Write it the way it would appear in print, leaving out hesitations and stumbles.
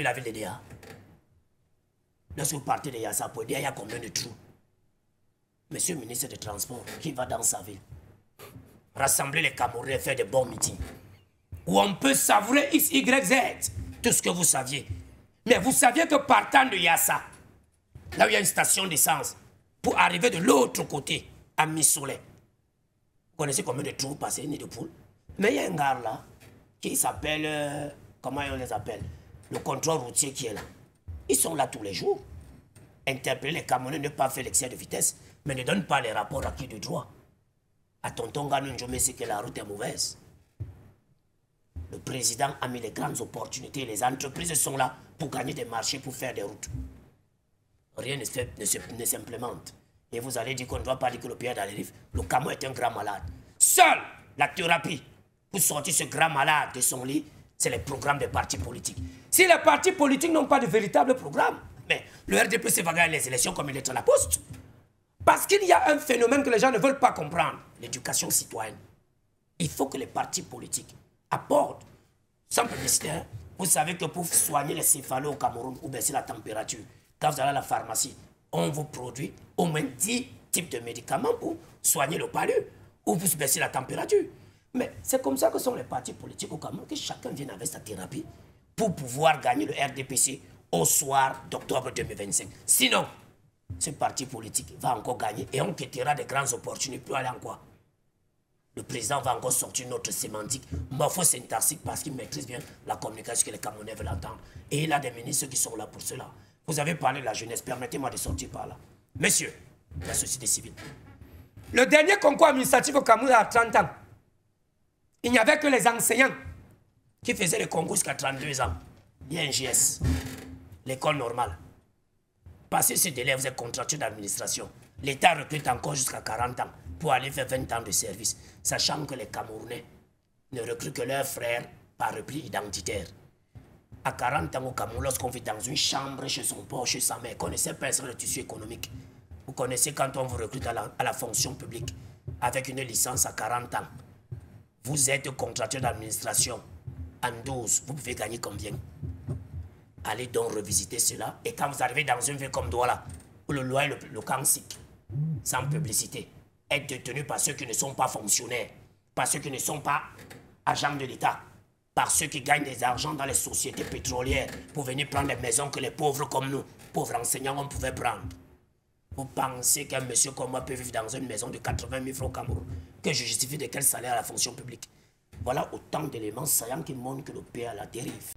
la ville de Déa? Lorsque vous partez de Yassa, pour Déa, il y a combien de trous? Monsieur le ministre des Transports, qui va dans sa ville, rassembler les Camerounais et faire de bons meetings, où on peut savourer X, Y, Z, tout ce que vous saviez. Mais vous saviez que partant de Yassa, là où il y a une station d'essence, pour arriver de l'autre côté, à Missoulé, vous connaissez combien de trous passés, ni de poules? Mais il y a un gars là, qui s'appelle, comment on les appelle? Le contrôle routier qui est là. Ils sont là tous les jours. Interpeller les Camerounais, ne pas faire l'excès de vitesse, mais ne donne pas les rapports acquis de droit. À tonton Ganou Njomé, c'est que la route est mauvaise. Le président a mis les grandes opportunités. Les entreprises sont là pour gagner des marchés, pour faire des routes. Rien ne s'implémente. Et vous allez dire qu'on ne doit pas dire que le pays est dans les rives. Le Cameroun est un grand malade. Seule la thérapie pour sortir ce grand malade de son lit, c'est les programmes des partis politiques. Si les partis politiques n'ont pas de véritable programme, mais le RDPC va gagner les élections comme il est à la poste. Parce qu'il y a un phénomène que les gens ne veulent pas comprendre, l'éducation citoyenne. Il faut que les partis politiques apportent, sans publicité, hein, vous savez que pour soigner les céphalées au Cameroun ou baisser la température, quand vous allez à la pharmacie, on vous produit au moins 10 types de médicaments pour soigner le palu ou pour baisser la température. Mais c'est comme ça que sont les partis politiques au Cameroun, que chacun vient avec sa thérapie pour pouvoir gagner le RDPC au soir d'octobre 2025. Sinon, ce parti politique va encore gagner et on quittera des grandes opportunités pour aller en quoi? Le président va encore sortir notre sémantique morpho-syntaxique parce qu'il maîtrise bien la communication que les Camerounais veulent entendre. Et il a des ministres qui sont là pour cela. Vous avez parlé de la jeunesse, permettez-moi de sortir par là. Messieurs, la société civile. Le dernier concours administratif au Cameroun a 30 ans. Il n'y avait que les enseignants qui faisaient le concours jusqu'à 32 ans. L'INGS, l'école normale. Passé ce délai, vous êtes contractuel d'administration. L'État recrute encore jusqu'à 40 ans pour aller faire 20 ans de service, sachant que les Camerounais ne recrutent que leurs frères par repli identitaire. À 40 ans au Cameroun, lorsqu'on vit dans une chambre chez son père, chez sa mère, connaissez pas le tissu économique. Vous connaissez quand on vous recrute à la fonction publique avec une licence à 40 ans. Vous êtes contractuel d'administration. En 12, vous pouvez gagner combien? Allez donc revisiter cela. Et quand vous arrivez dans une ville comme Douala, où le loyer, le cancique, sans publicité, est détenu par ceux qui ne sont pas fonctionnaires, par ceux qui ne sont pas agents de l'État, par ceux qui gagnent des argents dans les sociétés pétrolières pour venir prendre les maisons que les pauvres comme nous, pauvres enseignants, on pouvait prendre. Vous pensez qu'un monsieur comme moi peut vivre dans une maison de 80 000 francs au Cameroun, que je justifie de quel salaire à la fonction publique? Voilà autant d'éléments saillants qui montrent que le pays est à la dérive.